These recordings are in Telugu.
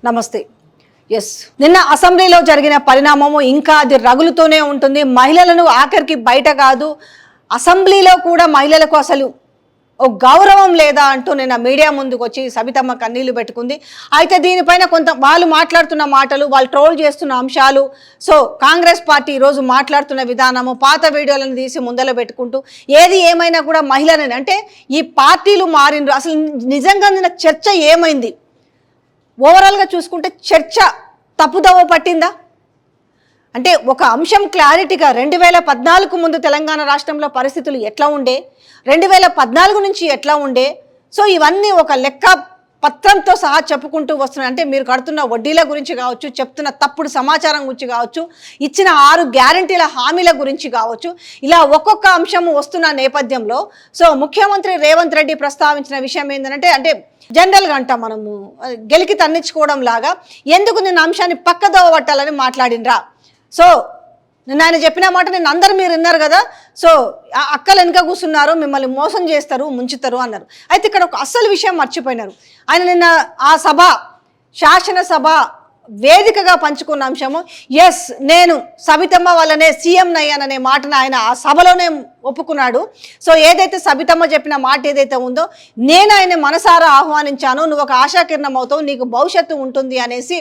నమస్తే. ఎస్, నిన్న అసెంబ్లీలో జరిగిన పరిణామము ఇంకా అది రగులుతూనే ఉంటుంది. మహిళలను ఆఖరికి బయట కాదు, అసెంబ్లీలో కూడా మహిళలకు అసలు ఒక గౌరవం లేదా అంటూ నిన్న మీడియా ముందుకు వచ్చి సబితమ్మ కన్నీళ్లు పెట్టుకుంది. అయితే దీనిపైన కొంత వాళ్ళు మాట్లాడుతున్న మాటలు, వాళ్ళు ట్రోల్ చేస్తున్న అంశాలు, సో కాంగ్రెస్ పార్టీ ఈరోజు మాట్లాడుతున్న విధానము, పాత వీడియోలను తీసి ముందర పెట్టుకుంటూ ఏది ఏమైనా కూడా మహిళలని అంటే ఈ పార్టీలు మారిండ్రు. అసలు నిజంగా నిన్న చర్చ ఏమైంది? ఓవరాల్గా చూసుకుంటే చర్చ తప్పుదోవ పట్టిందా? అంటే ఒక అంశం క్లారిటీగా 2014 ముందు తెలంగాణ రాష్ట్రంలో పరిస్థితులు ఎట్లా ఉండే, 2014 నుంచి ఎట్లా ఉండే, సో ఇవన్నీ ఒక లెక్క పత్రంతో సహా చెప్పుకుంటూ వస్తున్నాయి. అంటే మీరు కడుతున్న వడ్డీల గురించి కావచ్చు, చెప్తున్న తప్పుడు సమాచారం గురించి కావచ్చు, ఇచ్చిన 6 గ్యారంటీల హామీల గురించి కావచ్చు, ఇలా ఒక్కొక్క అంశము వస్తున్న నేపథ్యంలో సో ముఖ్యమంత్రి రేవంత్ రెడ్డి ప్రస్తావించిన విషయం ఏంటంటే, అంటే జనరల్గా అంటాం మనము గెలికి తన్నించుకోవడం లాగా, ఎందుకు నేను అంశాన్ని పక్కదోవ పట్టాలని మాట్లాడినరా. సో నేను ఆయన చెప్పిన మాట నేను అందరు మీరు విన్నారు కదా, సో అక్కలు వెనుక కూర్చున్నారు, మిమ్మల్ని మోసం చేస్తారు, ముంచుతారు అన్నారు. అయితే ఇక్కడ ఒక అస్సలు విషయం మర్చిపోయినారు. ఆయన నిన్న ఆ సభ, శాసనసభ వేదికగా పంచుకున్న అంశము, ఎస్ నేను సబితమ్మ వల్లనే సీఎం అయ్యాననే మాటను ఆయన ఆ సభలోనే ఒప్పుకున్నాడు. సో ఏదైతే సబితమ్మ చెప్పిన మాట ఏదైతే ఉందో, నేను ఆయన మనసారా ఆహ్వానించాను, నువ్వు ఒక ఆశాకిరణం అవుతావు, నీకు భవిష్యత్తు ఉంటుంది అనేసి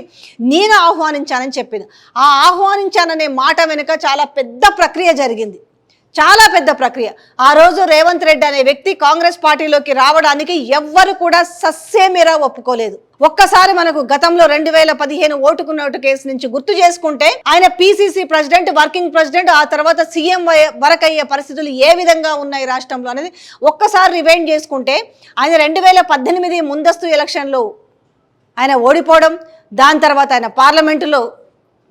నేను ఆహ్వానించానని చెప్పింది. ఆ ఆహ్వానించాననే మాట వెనుక చాలా పెద్ద ప్రక్రియ జరిగింది, చాలా పెద్ద ప్రక్రియ. ఆ రోజు రేవంత్ రెడ్డి అనే వ్యక్తి కాంగ్రెస్ పార్టీలోకి రావడానికి ఎవ్వరు కూడా సస్సేమీరా ఒప్పుకోలేదు. ఒక్కసారి మనకు గతంలో 2015 ఓటుకు నోటు కేసు నుంచి గుర్తు చేసుకుంటే ఆయన పిసిసి ప్రెసిడెంట్, వర్కింగ్ ప్రెసిడెంట్, ఆ తర్వాత సీఎం వరకు అయ్యే పరిస్థితులు ఏ విధంగా ఉన్నాయి రాష్ట్రంలో అనేది ఒక్కసారి రివైండ్ చేసుకుంటే, ఆయన 2018 ముందస్తు ఎలక్షన్లో ఆయన ఓడిపోవడం, దాని తర్వాత ఆయన పార్లమెంటులో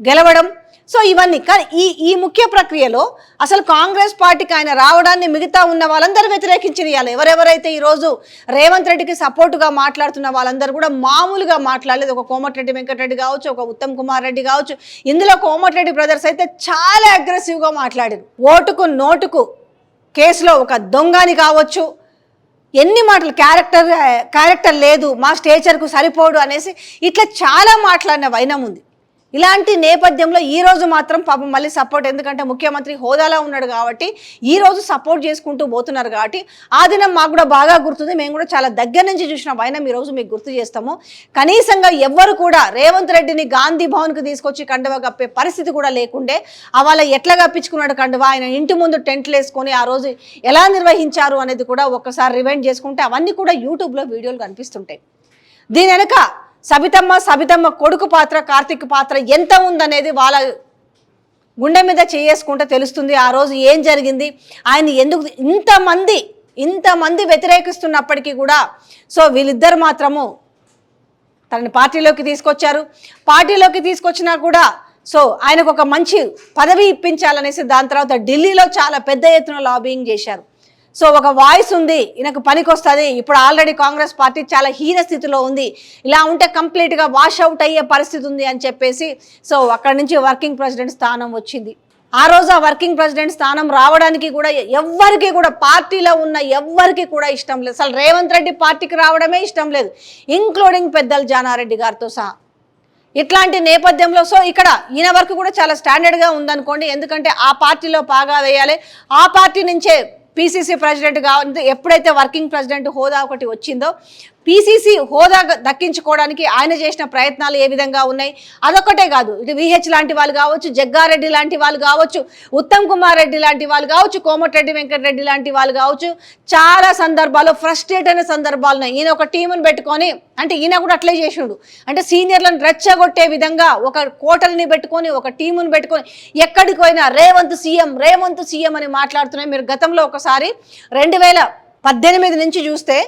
గెలవడం, సో ఇవన్నీ. కానీ ఈ ముఖ్య ప్రక్రియలో అసలు కాంగ్రెస్ పార్టీకి ఆయన రావడాన్ని మిగతా ఉన్న వాళ్ళందరూ వ్యతిరేకించిన ఇవ్వాలి. ఎవరెవరైతే ఈరోజు రేవంత్ రెడ్డికి సపోర్టుగా మాట్లాడుతున్న వాళ్ళందరూ కూడా మామూలుగా మాట్లాడలేదు. ఒక కోమటిరెడ్డి వెంకటరెడ్డి కావచ్చు, ఒక ఉత్తమ్ కుమార్ రెడ్డి కావచ్చు, ఇందులో కోమటిరెడ్డి బ్రదర్స్ అయితే చాలా అగ్రెసివ్గా మాట్లాడారు. ఓటుకు నోటుకు కేసులో ఒక దొంగని కావచ్చు, ఎన్ని మాటలు, క్యారెక్టర్ లేదు, మా స్టేచర్కు సరిపోడు అనేసి ఇట్లా చాలా మాట్లాడిన వైనం ఉంది. ఇలాంటి నేపథ్యంలో ఈరోజు మాత్రం పాపం మళ్ళీ సపోర్ట్, ఎందుకంటే ముఖ్యమంత్రి హోదాలో ఉన్నాడు కాబట్టి ఈరోజు సపోర్ట్ చేసుకుంటూ పోతున్నారు కాబట్టి ఆ దినం మాకు కూడా బాగా గుర్తుంది. మేము కూడా చాలా దగ్గర నుంచి చూసిన వైనం ఈరోజు మీకు గుర్తు చేస్తాము. కనీసంగా ఎవ్వరు కూడా రేవంత్ రెడ్డిని గాంధీ భవన్కి తీసుకొచ్చి కండువా కప్పే పరిస్థితి కూడా లేకుండే. అవాళ ఎట్లా కప్పించుకున్నాడు కండువా, ఆయన ఇంటి ముందు టెంట్లు వేసుకొని ఆ రోజు ఎలా నిర్వహించారు అనేది కూడా ఒక్కసారి రివైండ్ చేసుకుంటే అవన్నీ కూడా యూట్యూబ్లో వీడియోలు కనిపిస్తుంటాయి. దీని వెనక సబితమ్మ కొడుకు పాత్ర, కార్తిక్ పాత్ర ఎంత ఉందనేది వాళ్ళ గుండె మీద చేసుకుంటే తెలుస్తుంది. ఆ రోజు ఏం జరిగింది, ఆయన ఎందుకు ఇంతమంది వ్యతిరేకిస్తున్నప్పటికీ కూడా సో వీళ్ళిద్దరు మాత్రము తనని పార్టీలోకి తీసుకొచ్చారు. పార్టీలోకి తీసుకొచ్చినా కూడా సో ఆయనకు ఒక మంచి పదవి ఇప్పించాలనేసి దాని తర్వాత ఢిల్లీలో చాలా పెద్ద ఎత్తున లాబింగ్ చేశారు. సో ఒక వాయిస్ ఉంది, ఈయనకు పనికొస్తుంది. ఇప్పుడు ఆల్రెడీ కాంగ్రెస్ పార్టీ చాలా హీన స్థితిలో ఉంది, ఇలా ఉంటే కంప్లీట్గా వాష్ అవుట్ అయ్యే పరిస్థితి ఉంది అని చెప్పేసి సో అక్కడి నుంచి వర్కింగ్ ప్రెసిడెంట్ స్థానం వచ్చింది. ఆ రోజు ఆ వర్కింగ్ ప్రెసిడెంట్ స్థానం రావడానికి కూడా ఎవ్వరికి కూడా, పార్టీలో ఉన్న ఎవ్వరికి కూడా ఇష్టం లేదు. అసలు రేవంత్ రెడ్డి పార్టీకి రావడమే ఇష్టం లేదు, ఇంక్లూడింగ్ పెద్దలు జానారెడ్డి గారితో సహా. ఇట్లాంటి నేపథ్యంలో సో ఇక్కడ ఈయన వరకు కూడా చాలా స్టాండర్డ్గా ఉందనుకోండి, ఎందుకంటే ఆ పార్టీలో బాగా వేయాలి, ఆ పార్టీ నుంచే పిసిసి ప్రెసిడెంట్గా ఎప్పుడైతే వర్కింగ్ ప్రెసిడెంట్ హోదా ఒకటి వచ్చిందో, పిసిసి హోదా దక్కించుకోవడానికి ఆయన చేసిన ప్రయత్నాలు ఏ విధంగా ఉన్నాయి. అదొకటే కాదు, ఇటు విహెచ్ లాంటి వాళ్ళు కావచ్చు, జగ్గారెడ్డి లాంటి వాళ్ళు కావచ్చు, ఉత్తమ్ కుమార్ రెడ్డి లాంటి వాళ్ళు కావచ్చు, కోమటిరెడ్డి వెంకటరెడ్డి లాంటి వాళ్ళు కావచ్చు, చాలా సందర్భాల్లో ఫ్రస్ట్రేట్ అయిన సందర్భాలు ఉన్నాయి. ఈయన ఒక టీమును పెట్టుకొని, అంటే ఈయన కూడా అట్లే చేసిండు, అంటే సీనియర్లను రెచ్చగొట్టే విధంగా ఒక కోటల్ని పెట్టుకొని, ఒక టీమును పెట్టుకొని ఎక్కడికి పోయినా రేవంత్ సీఎం అని మాట్లాడుతున్నాయి. మీరు గతంలో ఒకసారి 2018 నుంచి చూస్తే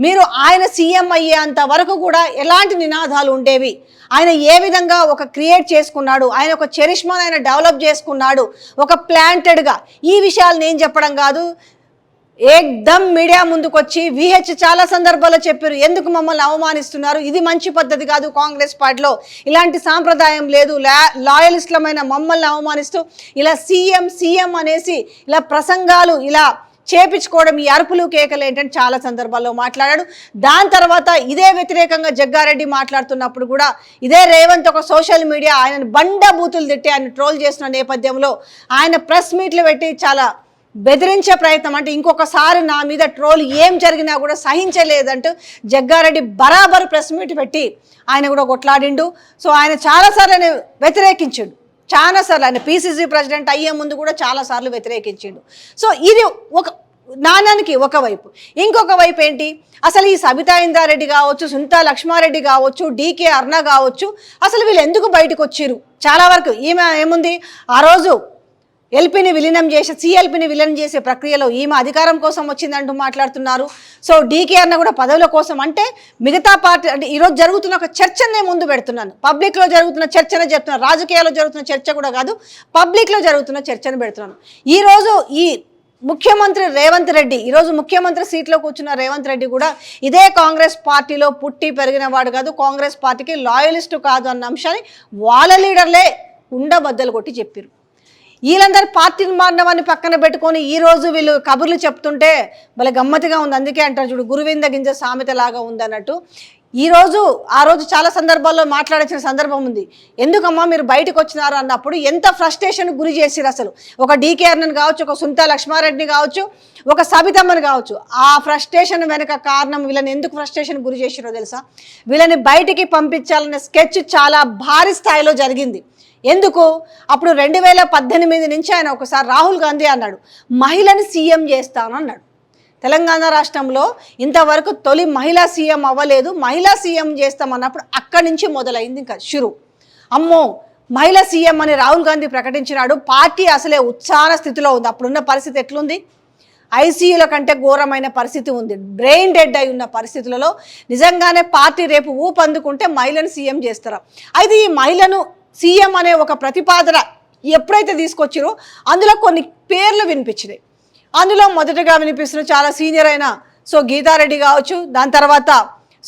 మీరు ఆయన సీఎం అయ్యేంత వరకు కూడా ఎలాంటి నినాదాలు ఉండేవి, ఆయన ఏ విధంగా ఒక క్రియేట్ చేసుకున్నాడు, ఆయన ఒక చరిష్మాను ఆయన డెవలప్ చేసుకున్నాడు ఒక ప్లాంటెడ్గా. ఈ విషయాలు నేను చెప్పడం కాదు, ఏకదమ్ మీడియా ముందుకు వచ్చి విహెచ్ చాలా సందర్భాల్లో చెప్పారు, ఎందుకు మమ్మల్ని అవమానిస్తున్నారు, ఇది మంచి పద్ధతి కాదు, కాంగ్రెస్ పార్టీలో ఇలాంటి సాంప్రదాయం లేదు, లాయలిస్టులమైన మమ్మల్ని అవమానిస్తూ ఇలా సీఎం అనేసి ఇలా ప్రసంగాలు ఇలా చేపించుకోవడం, ఈ అరుపులు కేకలు ఏంటంటే చాలా సందర్భాల్లో మాట్లాడాడు. దాని తర్వాత ఇదే వ్యతిరేకంగా జగ్గారెడ్డి మాట్లాడుతున్నప్పుడు కూడా ఇదే రేవంత్ ఒక సోషల్ మీడియా ఆయనను బండబూతులు తిట్టి ఆయన ట్రోల్ చేసిన నేపథ్యంలో ఆయన ప్రెస్ మీట్లు పెట్టి చాలా బెదిరించే ప్రయత్నం, అంటే ఇంకొకసారి నా మీద ట్రోల్ ఏం జరిగినా కూడా సహించలేదంటూ జగ్గారెడ్డి బరాబర్ ప్రెస్ మీట్ పెట్టి ఆయన కూడా కొట్లాడిండు. సో ఆయన చాలాసార్లు ఆయన వ్యతిరేకించిండు, చాలాసార్లు ఆయన పిసిసి ప్రెసిడెంట్ అయ్యే ముందు కూడా చాలాసార్లు వ్యతిరేకించిండు. సో ఇది ఒక నాణానికి ఒకవైపు. ఇంకొక వైపు ఏంటి, అసలు ఈ సబితా ఇంద్రారెడ్డి కావచ్చు, సునీతా లక్ష్మారెడ్డి కావచ్చు, డీకే అరుణ కావచ్చు, అసలు వీళ్ళు ఎందుకు బయటకు వచ్చిర్రు? చాలా వరకు ఈమె ఏముంది, ఆ రోజు ఎల్పీని విలీనం చేసే సిఎల్పీని విలీనం చేసే ప్రక్రియలో ఈమె అధికారం కోసం వచ్చిందంటూ మాట్లాడుతున్నారు. సో డీకే అన్న కూడా పదవుల కోసం, అంటే మిగతా పార్టీ అంటే ఈరోజు జరుగుతున్న ఒక చర్చనే ముందు పెడుతున్నాను, పబ్లిక్లో జరుగుతున్న చర్చనే చెప్తున్నాను, రాజకీయాల్లో జరుగుతున్న చర్చ కూడా కాదు, పబ్లిక్లో జరుగుతున్న చర్చను పెడుతున్నాను. ఈరోజు ఈ ముఖ్యమంత్రి రేవంత్ రెడ్డి, ఈరోజు ముఖ్యమంత్రి సీట్లో కూర్చున్న రేవంత్ రెడ్డి కూడా ఇదే కాంగ్రెస్ పార్టీలో పుట్టి పెరిగిన వాడు కాదు, కాంగ్రెస్ పార్టీకి లాయలిస్టు కాదు అన్న అంశాన్ని వాళ్ళ లీడర్లే ఉండబద్దలు కొట్టి చెప్పారు. వీళ్ళందరూ పార్టీని మారినవాన్ని పక్కన పెట్టుకొని ఈరోజు వీళ్ళు కబుర్లు చెప్తుంటే భలే గమ్మతిగా ఉంది. అందుకే అంటారు చూడు, గురువింద గింజ సామెత లాగా ఉంది అన్నట్టు. ఈరోజు ఆ రోజు చాలా సందర్భాల్లో మాట్లాడాల్సిన సందర్భం ఉంది. ఎందుకమ్మా మీరు బయటకు వచ్చినారు అన్నప్పుడు ఎంత ఫ్రస్ట్రేషన్ గురి చేసిరు అసలు. ఒక డీకే అరుణని కావచ్చు, ఒక సునీతా లక్ష్మారెడ్డిని కావచ్చు, ఒక సబితమ్మని కావచ్చు. ఆ ఫ్రస్ట్రేషన్ వెనక కారణం వీళ్ళని ఎందుకు ఫ్రస్ట్రేషన్ గురి చేసిరో తెలుసా? వీళ్ళని బయటికి పంపించాలనే స్కెచ్ చాలా భారీ స్థాయిలో జరిగింది. ఎందుకు? అప్పుడు 2018 నుంచి ఆయన ఒకసారి రాహుల్ గాంధీ అన్నాడు, మహిళని సీఎం చేస్తాను అన్నాడు. తెలంగాణ రాష్ట్రంలో ఇంతవరకు తొలి మహిళా సీఎం అవ్వలేదు, మహిళా సీఎం చేస్తామన్నప్పుడు అక్కడి నుంచి మొదలైంది ఇంకా షురు. అమ్మో మహిళా సీఎం అని రాహుల్ గాంధీ ప్రకటించినాడు, పార్టీ అసలే ఉత్సాహ స్థితిలో ఉంది. అప్పుడున్న పరిస్థితి ఎట్లుంది? ఐసీయూల కంటే ఘోరమైన పరిస్థితి ఉంది, బ్రెయిన్ డెడ్ అయి ఉన్న పరిస్థితులలో నిజంగానే పార్టీ రేపు ఊపందుకుంటే మహిళను సీఎం చేస్తారా? అయితే ఈ మహిళను సీఎం అనే ఒక ప్రతిపాదన ఎప్పుడైతే తీసుకొచ్చిరో అందులో కొన్ని పేర్లు వినిపించినాయి. అందులో మొదటగా వినిపిస్తున్న చాలా సీనియర్ అయిన సో గీతారెడ్డి కావచ్చు, దాని తర్వాత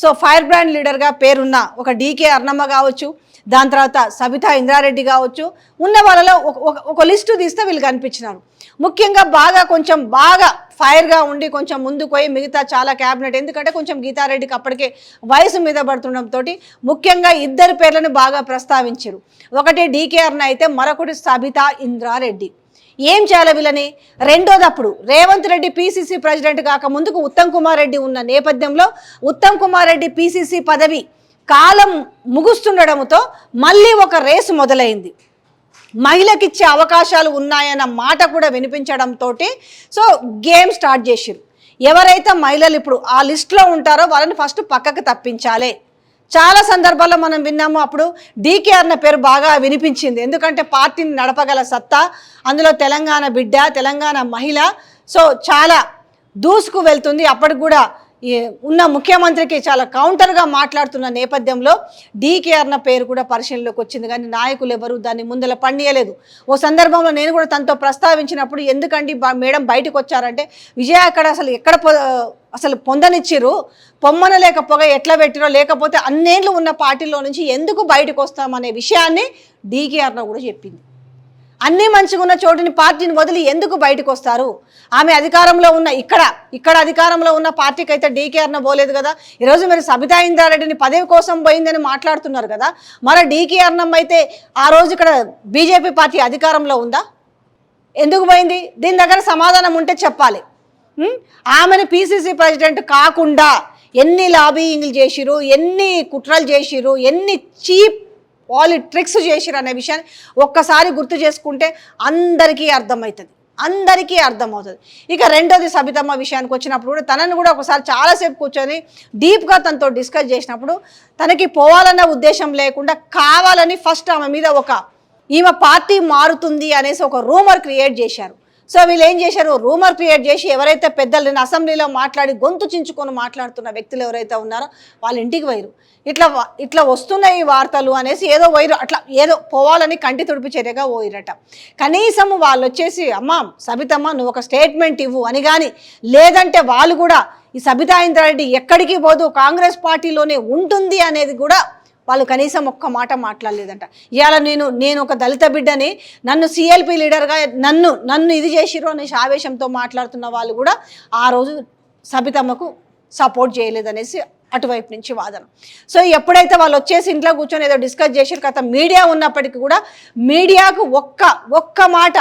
సో ఫైర్ బ్రాండ్ లీడర్గా పేరున్న ఒక డీకే అరుణమ్మ కావచ్చు, దాని తర్వాత సబితా ఇంద్రారెడ్డి కావచ్చు, ఉన్న వాళ్ళలో ఒక లిస్టు తీస్తే వీళ్ళు కనిపించినారు. ముఖ్యంగా కొంచెం బాగా ఫైర్గా ఉండి కొంచెం ముందుకు పోయి మిగతా చాలా క్యాబినెట్, ఎందుకంటే కొంచెం గీతారెడ్డికి అప్పటికే వయసు మీద పడుతుండడంతో ముఖ్యంగా ఇద్దరు పేర్లను బాగా ప్రస్తావించారు. ఒకటి డీకే అరుణ అయితే మరొకటి సబితా ఇంద్రారెడ్డి. ఏం చేయాలి వీళ్ళని? రెండోదప్పుడు రేవంత్ రెడ్డి పిసిసి ప్రెసిడెంట్ కాక ముందుకు ఉత్తమ్ కుమార్ రెడ్డి ఉన్న నేపథ్యంలో ఉత్తమ్ కుమార్ రెడ్డి పిసిసి పదవి కాలం ముగుస్తుండడంతో మళ్ళీ ఒక రేసు మొదలైంది. మహిళకిచ్చే అవకాశాలు ఉన్నాయన్న మాట కూడా వినిపించడంతో సో గేమ్ స్టార్ట్ చేసిరు. ఎవరైతే మహిళలు ఇప్పుడు ఆ లిస్టులో ఉంటారో వాళ్ళని ఫస్ట్ పక్కకు తప్పించాలి. చాలా సందర్భాల్లో మనం విన్నాము, అప్పుడు డీకే అన్న పేరు బాగా వినిపించింది, ఎందుకంటే పార్టీని నడపగల సత్తా, అందులో తెలంగాణ బిడ్డ, తెలంగాణ మహిళ, సో చాలా దూసుకు వెళ్తుంది. అప్పటికి కూడా ఉన్న ముఖ్యమంత్రికి చాలా కౌంటర్గా మాట్లాడుతున్న నేపథ్యంలో డీకే అన్న పేరు కూడా పరిశీలనలోకి వచ్చింది, కానీ నాయకులు ఎవరు దాన్ని ముందల పండియలేదు. ఓ సందర్భంలో నేను కూడా తనతో ప్రస్తావించినప్పుడు, ఎందుకండి మేడం బయటకు వచ్చారంటే, విజయ అక్కడ అసలు పొందనిచ్చిరు, పొమ్మన లేక పొగ ఎట్లా పెట్టిరో, లేకపోతే అన్నేళ్ళు ఉన్న పార్టీలో నుంచి ఎందుకు బయటకు వస్తామనే విషయాన్ని డీకే అన్న కూడా చెప్పింది. అన్నీ మంచిగా ఉన్న చోటుని పార్టీని వదిలి ఎందుకు బయటకు వస్తారు? ఆమె అధికారంలో ఉన్న ఇక్కడ అధికారంలో ఉన్న పార్టీకి అయితే డీకే అన్న పోలేదు కదా. ఈరోజు మీరు సబితా ఇంద్రారెడ్డిని పదవి కోసం పోయిందని మాట్లాడుతున్నారు కదా, మరి డీకే అన్నం అయితే ఆ రోజు ఇక్కడ బీజేపీ పార్టీ అధికారంలో ఉందా? ఎందుకు పోయింది? దీని దగ్గర సమాధానం ఉంటే చెప్పాలి. ఆమెను పిసిసి ప్రెసిడెంట్ కాకుండా ఎన్ని లాబీయింగ్లు చేసిరు, ఎన్ని కుట్రలు చేసిరు, ఎన్ని చీప్ పాలిట్రిక్స్ చేసిరు అనే విషయాన్ని ఒక్కసారి గుర్తు చేసుకుంటే అందరికీ అర్థమవుతుంది. ఇక రెండోది సబితమ్మ విషయానికి వచ్చినప్పుడు కూడా తనను కూడా ఒకసారి చాలాసేపు కూర్చొని డీప్గా తనతో డిస్కస్ చేసినప్పుడు తనకి పోవాలన్న ఉద్దేశం లేకుండా కావాలని ఫస్ట్ ఆమె మీద ఈమె పార్టీ మారుతుంది అనేసి ఒక రూమర్ క్రియేట్ చేశారు. సో వీళ్ళు ఏం చేశారు, రూమర్ క్రియేట్ చేసి ఎవరైతే పెద్దలు అసెంబ్లీలో మాట్లాడి గొంతు చించుకొని మాట్లాడుతున్న వ్యక్తులు ఎవరైతే ఉన్నారో వాళ్ళ ఇంటికి పోయిరు. ఇట్లా వస్తున్నాయి వార్తలు అనేసి ఏదో పోయిరు, అట్లా ఏదో పోవాలని కంటి తుడిపి చర్యగా పోయిరట. కనీసం వాళ్ళు వచ్చేసి అమ్మా సబితమ్మ నువ్వు ఒక స్టేట్మెంట్ ఇవ్వు అని కానీ, లేదంటే వాళ్ళు కూడా ఈ సబితా ఇంద్రారెడ్డి ఎక్కడికి పోదు కాంగ్రెస్ పార్టీలోనే ఉంటుంది అనేది కూడా వాళ్ళు కనీసం ఒక్క మాట మాట్లాడలేదంట. ఇవాళ నేను ఒక దళిత బిడ్డని, నన్ను సిఎల్పి లీడర్గా నన్ను ఇది చేసిరు అనేసి ఆవేశంతో మాట్లాడుతున్న వాళ్ళు కూడా ఆ రోజు సబితమ్మకు సపోర్ట్ చేయలేదనేసి అటువైపు నుంచి వాదన. సో ఎప్పుడైతే వాళ్ళు వచ్చేసి ఇంట్లో కూర్చొని ఏదో డిస్కస్ చేసారు కదా, మీడియా ఉన్నప్పటికీ కూడా మీడియాకు ఒక్క మాట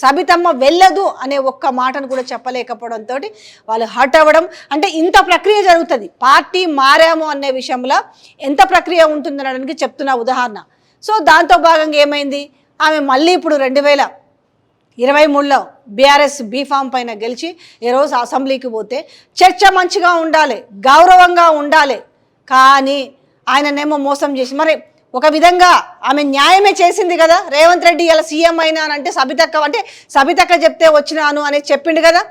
సబితమ్మ వెళ్ళదు అనే ఒక్క మాటను కూడా చెప్పలేకపోవడంతో వాళ్ళు హర్ట్ అవ్వడం. అంటే ఇంత ప్రక్రియ జరుగుతుంది, పార్టీ మారాము అనే విషయంలో ఎంత ప్రక్రియ ఉంటుందనడానికి చెప్తున్న ఉదాహరణ. సో దాంతో భాగంగా ఏమైంది, ఆమె మళ్ళీ ఇప్పుడు 2023లో బీఆర్ఎస్ బీఫామ్ పైన గెలిచి ఈరోజు అసెంబ్లీకి పోతే చర్చ మంచిగా ఉండాలి, గౌరవంగా ఉండాలి, కానీ ఆయననేమో మోసం చేసి, మరి ఒక విధంగా ఆమె న్యాయమే చేసింది కదా. రేవంత్ రెడ్డి ఇలా సీఎం అయినా అంటే సబితక్క చెప్తే వచ్చినాను అనేది చెప్పిండు కదా.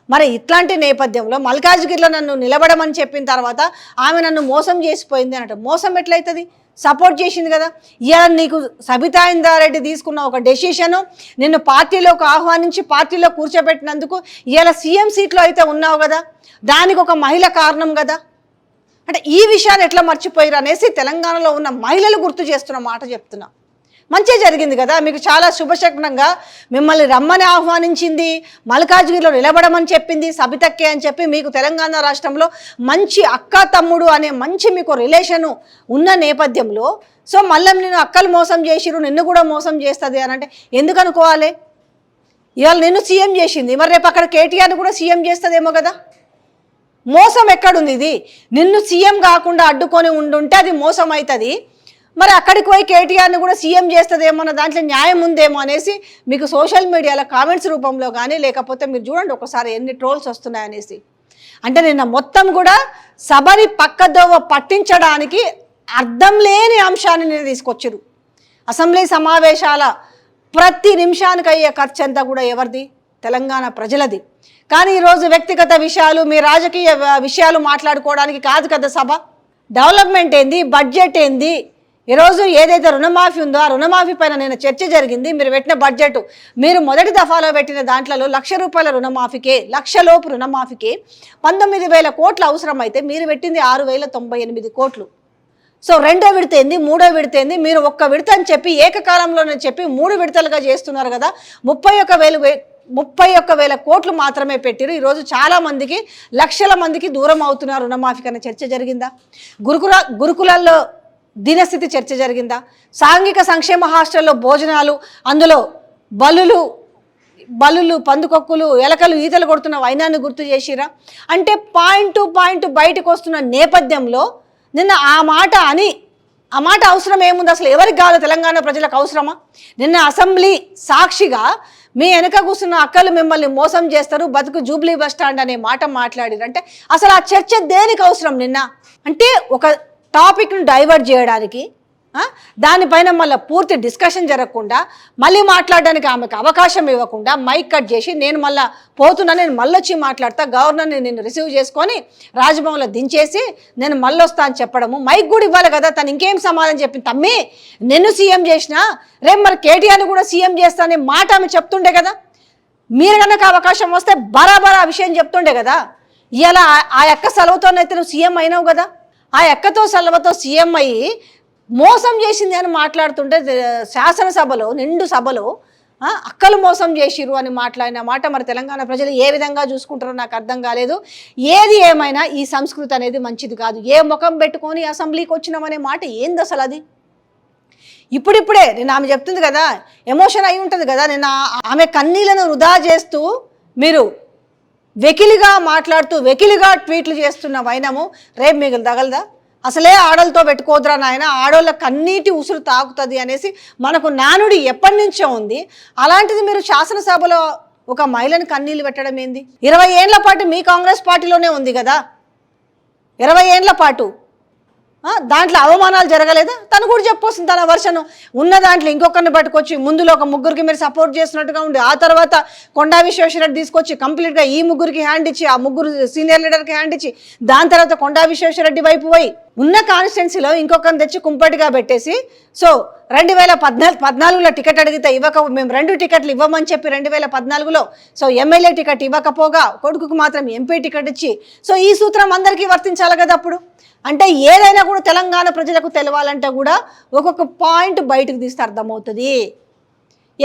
మరి ఇట్లాంటి నేపథ్యంలో మల్కాజ్గిరిలో నన్ను నిలబడమని చెప్పిన తర్వాత ఆమె నన్ను మోసం చేసిపోయింది అన్నట్టు. మోసం ఎట్లయితుంది, సపోర్ట్ చేసింది కదా. ఇవాళ నీకు సబితా ఇంద్రారెడ్డి తీసుకున్న ఒక డెసిషను, నిన్ను పార్టీలోకి ఆహ్వానించి పార్టీలో కూర్చోబెట్టినందుకు ఇవాళ సీఎం సీట్లో అయితే ఉన్నావు కదా, దానికి ఒక మహిళ కారణం కదా. అంటే ఈ విషయాన్ని ఎట్లా మర్చిపోయారు అనేసి తెలంగాణలో ఉన్న మహిళలు గుర్తు చేస్తున్న మాట చెప్తున్నా. మంచి జరిగింది కదా, మీకు చాలా శుభశకునంగా మిమ్మల్ని రమ్మని ఆహ్వానించింది, మల్కాజ్గిరిలో నిలబడమని చెప్పింది సబితక్కే అని చెప్పి మీకు తెలంగాణ రాష్ట్రంలో మంచి అక్క తమ్ముడు అనే మంచి మీకు రిలేషను ఉన్న నేపథ్యంలో సో మళ్ళీ నేను అక్కలు మోసం చేసిరు, నిన్ను కూడా మోసం చేస్తుంది అని అంటే ఎందుకు అనుకోవాలి. ఇవాళ నిన్ను సీఎం చేసింది, మరి రేపు అక్కడ కేటీఆర్ని కూడా సీఎం చేస్తుందేమో కదా. మోసం ఎక్కడుంది, ఇది నిన్ను సీఎం కాకుండా అడ్డుకొని ఉండుంటే అది మోసం అవుతుంది. మరి అక్కడికి పోయి కేటీఆర్ని కూడా సీఎం చేస్తుందేమో అన్న దాంట్లో న్యాయం ఉందేమో అనేసి మీకు సోషల్ మీడియాలో కామెంట్స్ రూపంలో కానీ లేకపోతే మీరు చూడండి ఒకసారి ఎన్ని ట్రోల్స్ వస్తున్నాయనేసి. అంటే నిన్న మొత్తం కూడా సభని పక్కదోవ పట్టించడానికి అర్థం లేని అంశాన్ని నేను తీసుకొచ్చారు. అసెంబ్లీ సమావేశాల ప్రతి నిమిషానికి అయ్యే ఖర్చు అంతా కూడా ఎవరిది, తెలంగాణ ప్రజలది. కానీ ఈరోజు వ్యక్తిగత విషయాలు, మీ రాజకీయ విషయాలు మాట్లాడుకోవడానికి కాదు కదా సభ. డెవలప్మెంట్ ఏంది, బడ్జెట్ ఏంది, ఈరోజు ఏదైతే రుణమాఫీ ఉందో ఆ రుణమాఫీ పైన నేను చర్చ జరిగింది. మీరు పెట్టిన బడ్జెట్, మీరు మొదటి దఫాలో పెట్టిన దాంట్లో ₹1,00,000 రుణమాఫీకే, లక్షలోపు రుణమాఫీకే 19,000 కోట్లు అవసరమైతే మీరు పెట్టింది 6,098 కోట్లు. సో రెండో విడత ఏంది, మూడో విడత ఏంది, మీరు ఒక్క విడత అని చెప్పి ఏకకాలంలోనే చెప్పి 3 విడతలుగా చేస్తున్నారు కదా. 31,000 కోట్లు మాత్రమే పెట్టిరు. ఈరోజు చాలా మందికి, లక్షల మందికి దూరం అవుతున్నారు రుణమాఫీ కన్నా చర్చ జరిగిందా? గురుకులాల్లో దినస్థితి చర్చ జరిగిందా? సాంఘిక సంక్షేమ హాస్టల్లో భోజనాలు, అందులో బలులు పందుకొక్కులు ఎలకలు ఈతలు కొడుతున్న వైనాన్ని గుర్తు చేసిరా? అంటే పాయింట్ టు పాయింట్ బయటకు వస్తున్న నేపథ్యంలో నిన్న ఆ మాట అవసరం ఏముంది అసలు? ఎవరికి కావాలి, తెలంగాణ ప్రజలకు అవసరమా? నిన్న అసెంబ్లీ సాక్షిగా మీ వెనక కూర్చున్న అక్కలు మిమ్మల్ని మోసం చేస్తారు, బతుకు జూబ్లీ బస్ స్టాండ్ అనే మాట మాట్లాడిరంటే అసలు ఆ చర్చ దేనికి అవసరం? నిన్న అంటే ఒక టాపిక్ను డైవర్ట్ చేయడానికి, దానిపైన మళ్ళీ పూర్తి డిస్కషన్ జరగకుండా మళ్ళీ మాట్లాడడానికి ఆమెకు అవకాశం ఇవ్వకుండా మైక్ కట్ చేసి నేను మళ్ళీ పోతున్నా, నేను మళ్ళీ వచ్చి మాట్లాడతా, గవర్నర్ని నేను రిసీవ్ చేసుకొని రాజ్భవన్లో దించేసి నేను మళ్ళీ వస్తా అని చెప్పడము. మైక్ కూడా ఇవ్వాలి కదా, తను ఇంకేం సమాధానం చెప్పింది, తమ్మి నిన్ను సీఎం చేసినా రేపు మరి కేటీఆర్ని కూడా సీఎం చేస్తా అనే మాట ఆమె చెప్తుండే కదా. మీరు కనుక అవకాశం వస్తే బరాబరా విషయం చెప్తుండే కదా. ఇలా ఆ యొక్క సెలవుతోనైతే నువ్వు సీఎం అయినావు కదా, ఆ ఎక్కతో సెలవుతో సీఎం అయ్యి మోసం చేసింది అని మాట్లాడుతుంటే శాసనసభలో నిండు సభలో అక్కలు మోసం చేసిరు అని మాట్లాడిన మాట మరి తెలంగాణ ప్రజలు ఏ విధంగా చూసుకుంటారో నాకు అర్థం కాలేదు. ఏది ఏమైనా ఈ సంస్కృతి అనేది మంచిది కాదు. ఏ ముఖం పెట్టుకొని అసెంబ్లీకి వచ్చినామనే మాట ఏంది అసలు? అది ఇప్పుడిప్పుడే నేను ఆమె చెప్తుంది కదా, ఎమోషన్ అయి ఉంటుంది కదా. నేను ఆమె కన్నీళ్లను వృధా చేస్తూ మీరు వెకిలిగా మాట్లాడుతూ వెకిలిగా ట్వీట్లు చేస్తున్న వైనము రేపు మీకు తగలదా? అసలే ఆడలతో పెట్టుకోదురా నాయన, ఆడోళ్ళ కన్నీటి ఉసురు తాకుతుంది అనేసి మనకు నానుడి ఎప్పటి నుంచో ఉంది. అలాంటిది మీరు శాసనసభలో ఒక మహిళని కన్నీళ్ళు పెట్టడం ఏంది? 20 ఏళ్ల పాటు మీ కాంగ్రెస్ పార్టీలోనే ఉంది కదా, 20 ఏళ్ల పాటు దాంట్లో అవమానాలు జరగలేదా? తను కూడా చెప్పొస్తుంది తన వర్షను. ఉన్న దాంట్లో ఇంకొకరిని పట్టుకొచ్చి ముందులో ఒక ముగ్గురికి మీరు సపోర్ట్ చేస్తున్నట్టుగా ఉండి, ఆ తర్వాత కొండా విశ్వేశ్వరరెడ్డి తీసుకొచ్చి కంప్లీట్గా ఈ ముగ్గురికి హ్యాండ్ ఇచ్చి, ఆ ముగ్గురు సీనియర్ లీడర్కి హ్యాండ్ ఇచ్చి, దాని తర్వాత కొండా విశ్వేశ్వరరెడ్డి వైపు పోయి ఉన్న కాన్స్టిట్యున్సీలో ఇంకొకరిని తెచ్చి కుంపటిగా పెట్టేసి సో 2014లో టికెట్ అడిగితే మేము 2 టికెట్లు ఇవ్వమని చెప్పి 2014లో సో ఎమ్మెల్యే టికెట్ ఇవ్వకపోగా కొడుకుకు మాత్రం ఎంపీ టికెట్ ఇచ్చి సో ఈ సూత్రం అందరికీ వర్తించాలి కదా అప్పుడు. అంటే ఏదైనా కూడా తెలంగాణ ప్రజలకు తెలవాలంటే కూడా ఒక్కొక్క పాయింట్ బయటకు తీస్తే అర్థమవుతుంది.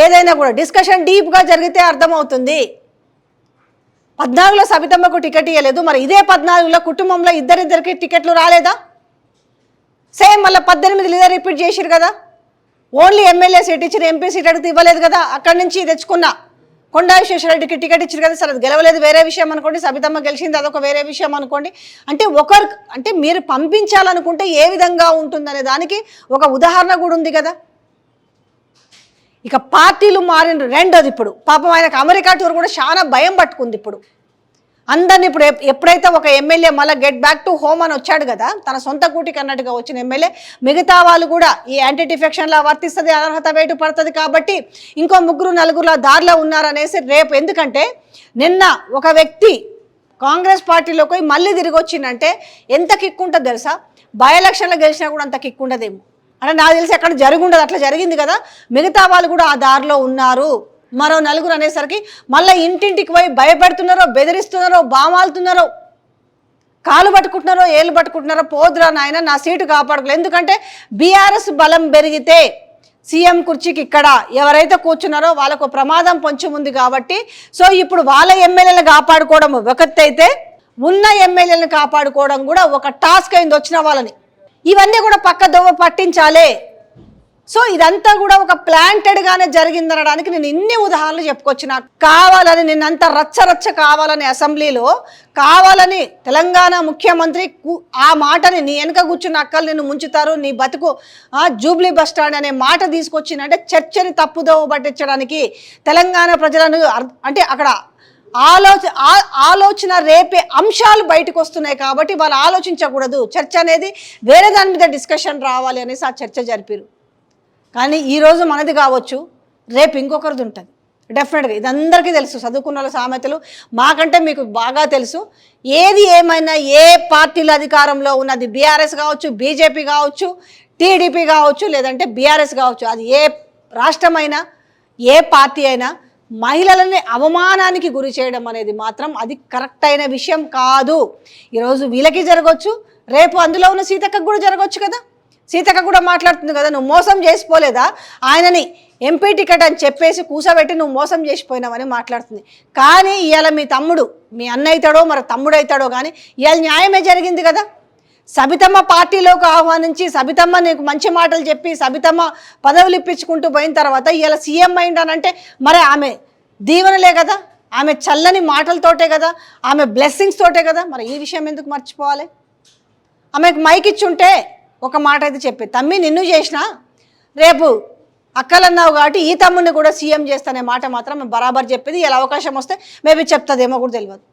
ఏదైనా కూడా డిస్కషన్ డీప్గా జరిగితే అర్థమవుతుంది. 14లో సబితమ్మకు టికెట్ ఇవ్వలేదు, మరి ఇదే 14లో కుటుంబంలో ఇద్దరిద్దరికి టికెట్లు రాలేదా? సేమ్ మళ్ళీ 18 ఇదే రిపీట్ చేసిరు కదా. ఓన్లీ ఎమ్మెల్యే సీట్ ఇచ్చిన ఎంపీ సీట్ అడిగితే ఇవ్వలేదు కదా. అక్కడి నుంచి తెచ్చుకున్న కొండా విశ్వేశ్వరరెడ్డికి టికెట్ ఇచ్చారు కదా. సరే అది గెలవలేదు వేరే విషయం అనుకోండి, సబితమ్మ గెలిచింది అదొక వేరే విషయం అనుకోండి. అంటే మీరు పంపించాలనుకుంటే ఏ విధంగా ఉంటుందనే దానికి ఒక ఉదాహరణ కూడా ఉంది కదా. ఇక పార్టీలు మారిన రెండోది ఇప్పుడు పాపం ఆయనకు అమెరికా టూర్ కూడా చాలా భయం పట్టుకుంది ఇప్పుడు అందరిని. ఇప్పుడు ఎప్పుడైతే ఒక ఎమ్మెల్యే మళ్ళీ గెట్ బ్యాక్ టు హోమ్ అని వచ్చాడు కదా, తన సొంత కూటికి అన్నట్టుగా వచ్చిన ఎమ్మెల్యే మిగతా వాళ్ళు కూడా ఈ యాంటీ డిఫెక్షన్లా వర్తిస్తుంది, అనర్హత వేటు పడుతుంది కాబట్టి ఇంకో 3-4 దారిలో ఉన్నారనేసి రేపు. ఎందుకంటే నిన్న ఒక వ్యక్తి కాంగ్రెస్ పార్టీలోకి పోయి మళ్ళీ తిరిగి వచ్చిందంటే ఎంత కిక్ ఉంటుంది తెలుసా. బై ఎలక్షన్లో గెలిచినా కూడా అంత కిక్ ఉండదేమో. అంటే నాకు తెలిసి ఎక్కడ జరుగుండదు, అట్లా జరిగింది కదా. మిగతా వాళ్ళు కూడా ఆ దారిలో ఉన్నారు. మరో 4 అనేసరికి మళ్ళీ ఇంటింటికి పోయి భయపెడుతున్నారో, బెదిరిస్తున్నారో, బామాలుతున్నారో, కాలు పట్టుకుంటున్నారో, ఏళ్ళు పట్టుకుంటున్నారో, పోదురా నాయన నా సీటు కాపాడుకోలేదు. ఎందుకంటే బీఆర్ఎస్ బలం పెరిగితే సీఎం కుర్చీకి ఇక్కడ ఎవరైతే కూర్చున్నారో వాళ్ళకు ప్రమాదం పొంచి ఉంది కాబట్టి సో ఇప్పుడు వాళ్ళ ఎమ్మెల్యేలను కాపాడుకోవడం ఒకటైతే ఉన్న ఎమ్మెల్యేలను కాపాడుకోవడం కూడా ఒక టాస్క్ అయింది వచ్చిన వాళ్ళని. ఇవన్నీ కూడా పక్క దోవ పట్టించాలి. సో ఇదంతా కూడా ఒక ప్లాంటెడ్గానే జరిగిందనడానికి నేను ఇన్ని ఉదాహరణలు చెప్పుకొచ్చిన. కావాలని నిన్నంతా రచ్చ కావాలని అసెంబ్లీలో కావాలని తెలంగాణ ముఖ్యమంత్రి ఆ మాటని నీ వెనక కూర్చున్న అక్కలు నిన్ను ముంచుతారు, నీ బతుకు జూబ్లీ బస్ స్టాండ్ అనే మాట తీసుకొచ్చిందంటే చర్చని తప్పుదోవ పట్టించడానికి తెలంగాణ ప్రజలను అంటే అక్కడ ఆలోచన రేపే అంశాలు బయటకు వస్తున్నాయి కాబట్టి వాళ్ళు ఆలోచించకూడదు. చర్చ అనేది వేరే దాని మీద డిస్కషన్ రావాలి అనేసి ఆ చర్చ జరిపారు. కానీ ఈరోజు మనది కావచ్చు, రేపు ఇంకొకరిది ఉంటుంది డెఫినెట్గా. ఇది అందరికీ తెలుసు, చదువుకున్న వాళ్ళ సామెతలు మాకంటే మీకు బాగా తెలుసు. ఏది ఏమైనా ఏ పార్టీల అధికారంలో ఉన్నది బీఆర్ఎస్ కావచ్చు, బీజేపీ కావచ్చు, టీడీపీ కావచ్చు, లేదంటే బీఆర్ఎస్ కావచ్చు, అది ఏ రాష్ట్రమైనా ఏ పార్టీ అయినా మహిళలని అవమానానికి గురి చేయడం అనేది మాత్రం అది కరెక్ట్ అయిన విషయం కాదు. ఈరోజు వీళ్ళకి జరగవచ్చు, రేపు అందులో ఉన్న సీతక్కకు కూడా జరగవచ్చు కదా. సీతక్క కూడా మాట్లాడుతుంది కదా, నువ్వు మోసం చేసిపోలేదా ఆయనని ఎంపీ టికెట్ అని చెప్పేసి కూసబెట్టి నువ్వు మోసం చేసిపోయినావని మాట్లాడుతుంది. కానీ ఇవాళ మీ తమ్ముడు మీ అన్న అవుతాడో మరి తమ్ముడు అవుతాడో కానీ ఇవాళ న్యాయమే జరిగింది కదా. సబితమ్మ పార్టీలోకి ఆహ్వానించి సబితమ్మ నీకు మంచి మాటలు చెప్పి సబితమ్మ పదవులు ఇప్పించుకుంటూ పోయిన తర్వాత ఇవాళ సీఎం అయిందనంటే మరి ఆమె దీవెనలే కదా, ఆమె చల్లని మాటలతోటే కదా, ఆమె బ్లెస్సింగ్స్ తోటే కదా. మరి ఈ విషయం ఎందుకు మర్చిపోవాలి? ఆమెకు మైక్ ఇచ్చుంటే ఒక మాట అయితే చెప్పే, తమ్మి నిన్ను చేసినా రేపు అక్కలన్నావు కాబట్టి ఈ తమ్ముడిని కూడా సీఎం చేస్తానే మాట మాత్రం బరాబర్ చెప్పేది. ఇలా అవకాశం వస్తే మేబీ చెప్తుందేమో కూడా తెలియదు.